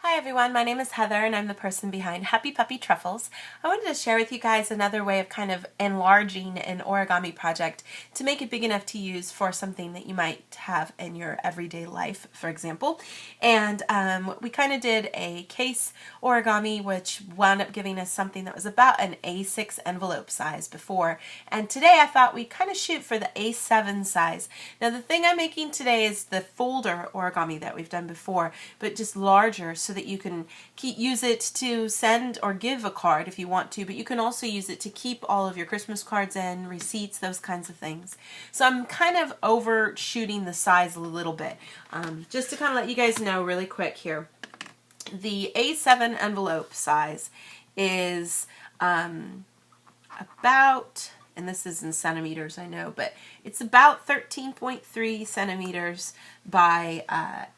Hi everyone, my name is Heather and I'm the person behind Happy Puppy Truffles. I wanted to share with you guys another way of kind of enlarging an origami project to make it big enough to use for something that you might have in your everyday life, for example. And we kind of did a case origami which wound up giving us something that was about an A6 envelope size before. And today I thought we'd kind of shoot for the A7 size. Now the thing I'm making today is the folder origami that we've done before, but just larger, so that you can use it to send or give a card if you want to, but you can also use it to keep all of your Christmas cards in, receipts, those kinds of things. So I'm kind of overshooting the size a little bit. Just to kind of let you guys know really quick here, the A7 envelope size is about, and this is in centimeters, I know, but it's about 13.3 centimeters by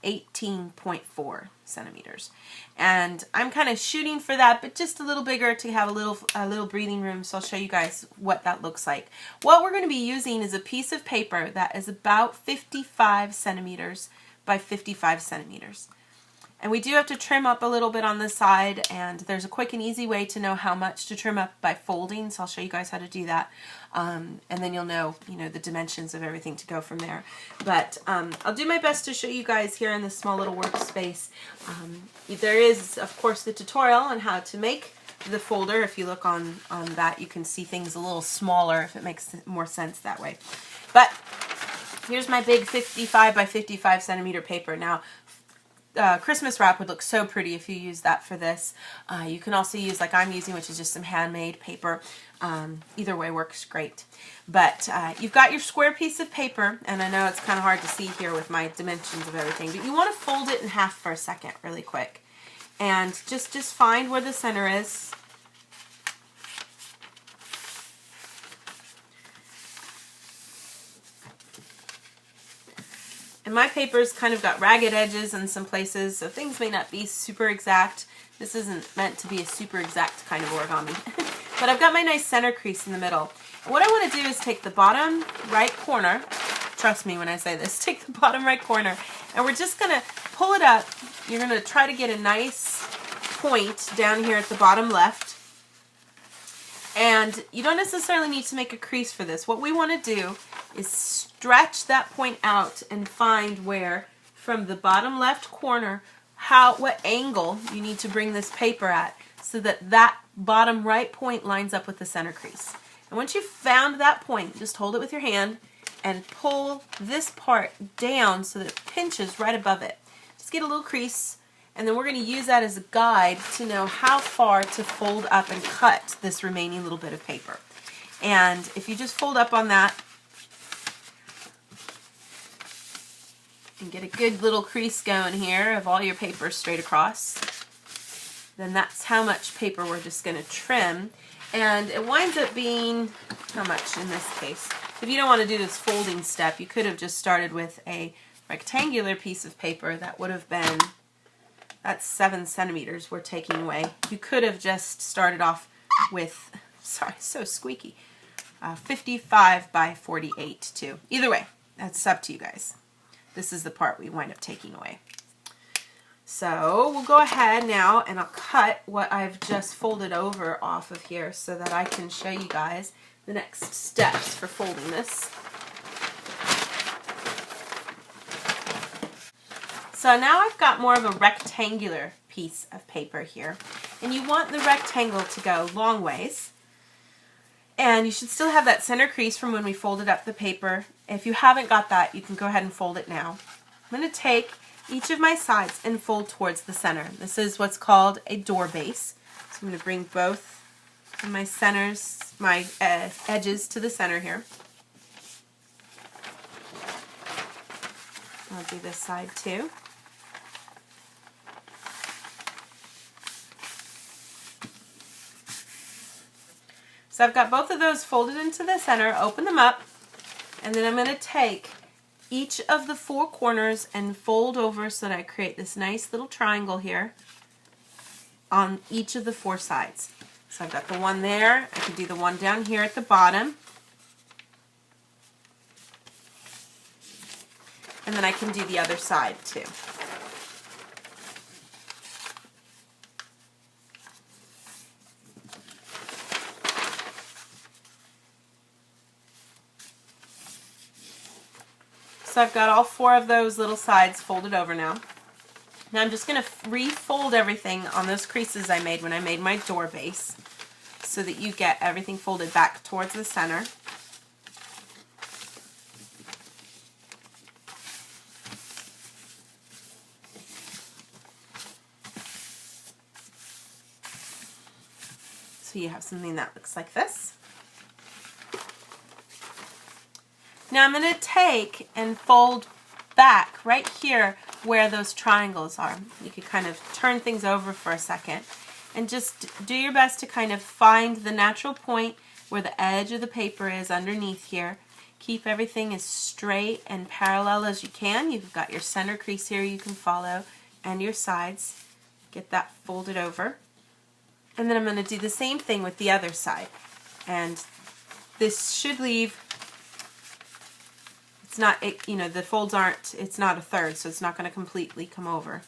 18.4 centimeters. And I'm kind of shooting for that, but just a little bigger to have a little breathing room, so I'll show you guys what that looks like. What we're going to be using is a piece of paper that is about 55 centimeters by 55 centimeters. And we do have to trim up a little bit on this side, and there's a quick and easy way to know how much to trim up by folding, so I'll show you guys how to do that. And then you'll know, the dimensions of everything to go from there. But I'll do my best to show you guys here in this small little workspace. There is, of course, the tutorial on how to make the folder. If you look on that, you can see things a little smaller if it makes more sense that way. But here's my big 55 by 55 centimeter paper. Now, Christmas wrap would look so pretty if you use that for this. You can also use, like I'm using, which is just some handmade paper. Either way works great. But you've got your square piece of paper, and I know it's kind of hard to see here with my dimensions of everything, but you want to fold it in half for a second really quick. And just find where the center is. And my paper's kind of got ragged edges in some places, so things may not be super exact. This isn't meant to be a super exact kind of origami. But I've got my nice center crease in the middle. And what I want to do is take the bottom right corner, trust me when I say this, take the bottom right corner, and we're just going to pull it up. You're going to try to get a nice point down here at the bottom left. And you don't necessarily need to make a crease for this. What we want to do is stretch that point out and find where, from the bottom left corner, what angle you need to bring this paper at so that that bottom right point lines up with the center crease. And once you've found that point, just hold it with your hand and pull this part down so that it pinches right above it. Just get a little crease, and then we're going to use that as a guide to know how far to fold up and cut this remaining little bit of paper. And if you just fold up on that and get a good little crease going here of all your paper straight across, then that's how much paper we're just going to trim. And it winds up being, how much in this case? If you don't want to do this folding step, you could have just started with a rectangular piece of paper that would have been, that's 7 centimeters we're taking away. You could have just started off with, sorry, so squeaky, 55 by 48 too. Either way, that's up to you guys. This is the part we wind up taking away. So we'll go ahead now and I'll cut what I've just folded over off of here so that I can show you guys the next steps for folding this. So now I've got more of a rectangular piece of paper here, and you want the rectangle to go long ways. And you should still have that center crease from when we folded up the paper. If you haven't got that, you can go ahead and fold it now. I'm going to take each of my sides and fold towards the center. This is what's called a door base. So I'm going to bring both of my centers, my edges to the center here. I'll do this side too. So I've got both of those folded into the center, open them up, and then I'm going to take each of the 4 corners and fold over so that I create this nice little triangle here on each of the 4 sides. So I've got the one there, I could do the one down here at the bottom, and then I can do the other side too. So I've got all 4 of those little sides folded over now. Now I'm just going to refold everything on those creases I made when I made my door base so that you get everything folded back towards the center. So you have something that looks like this. Now I'm going to take and fold back right here where those triangles are. You could kind of turn things over for a second and just do your best to kind of find the natural point where the edge of the paper is underneath here. Keep everything as straight and parallel as you can. You've got your center crease here you can follow and your sides. Get that folded over. And then I'm going to do the same thing with the other side. And this should leave, it's not, the folds aren't, it's not a third, so it's not going to completely come over.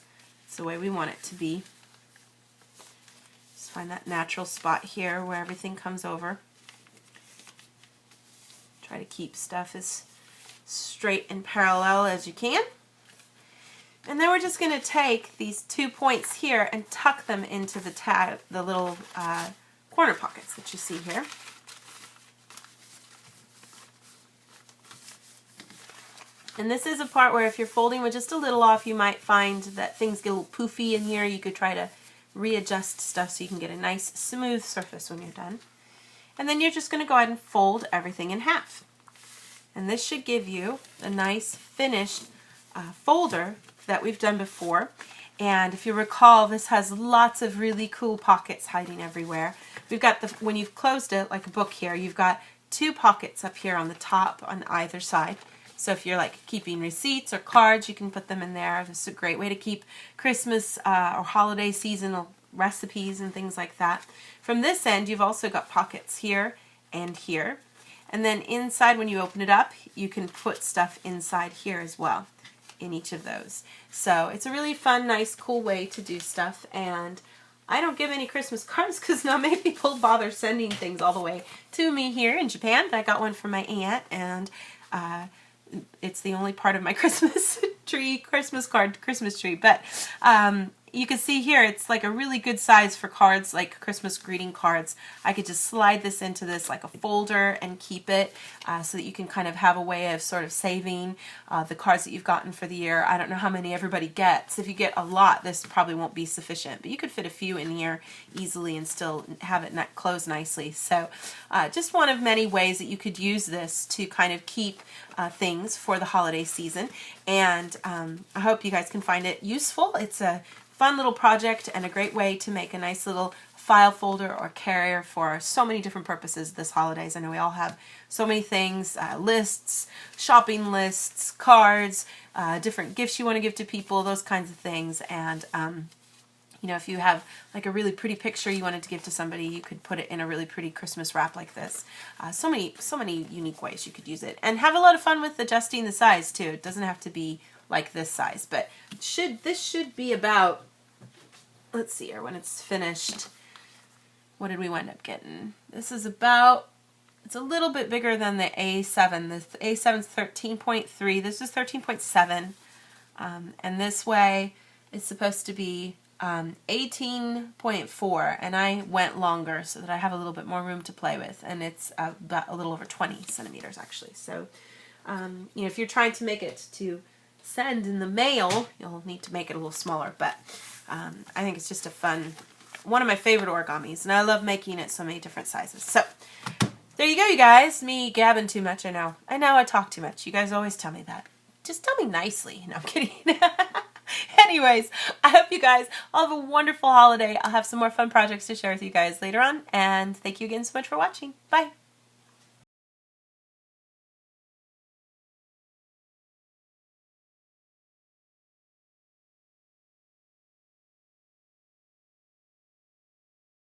It's the way we want it to be. Just find that natural spot here where everything comes over. Try to keep stuff as straight and parallel as you can. And then we're just going to take these 2 points here and tuck them into the little corner pockets that you see here. And this is a part where if you're folding with just a little off, you might find that things get a little poofy in here. You could try to readjust stuff so you can get a nice smooth surface when you're done. And then you're just going to go ahead and fold everything in half. And this should give you a nice finished folder that we've done before. And if you recall, this has lots of really cool pockets hiding everywhere. We've got when you've closed it like a book here, you've got 2 pockets up here on the top on either side. So if you're like keeping receipts or cards, you can put them in there. This is a great way to keep Christmas or holiday seasonal recipes and things like that. From this end, you've also got pockets here and here. And then inside, when you open it up, you can put stuff inside here as well in each of those. So it's a really fun, nice, cool way to do stuff. And I don't give any Christmas cards because not many people bother sending things all the way to me here in Japan. I got one from my aunt, and it's the only part of my Christmas tree, Christmas tree. But you can see here, it's like a really good size for cards, like Christmas greeting cards. I could just slide this into this like a folder and keep it so that you can kind of have a way of sort of saving the cards that you've gotten for the year. I don't know how many everybody gets. If you get a lot, this probably won't be sufficient, but you could fit a few in here easily and still have it close nicely. So just one of many ways that you could use this to kind of keep things for the holiday season. And I hope you guys can find it useful. It's a fun little project and a great way to make a nice little file folder or carrier for so many different purposes this holidays. I know we all have so many things, lists, shopping lists, cards, different gifts you want to give to people, those kinds of things. And you know, if you have like a really pretty picture you wanted to give to somebody, you could put it in a really pretty Christmas wrap like this. So many unique ways you could use it, and have a lot of fun with adjusting the size too. It doesn't have to be like this size, but this should be about, let's see here, when it's finished, what did we wind up getting? This is about, it's a little bit bigger than the A7. The A7's 13.3, this is 13.7, and this way it's supposed to be 18.4, and I went longer so that I have a little bit more room to play with, and it's about a little over 20 centimeters actually. So you know, if you're trying to make it to send in the mail, you'll need to make it a little smaller, but I think it's just a fun, one of my favorite origamis, and I love making it so many different sizes. So there you go, you guys. Me gabbing too much, I know I talk too much. You guys always tell me that. Just tell me nicely. No, I'm kidding. Anyways, I hope you guys all have a wonderful holiday. I'll have some more fun projects to share with you guys later on, and thank you again so much for watching. Bye.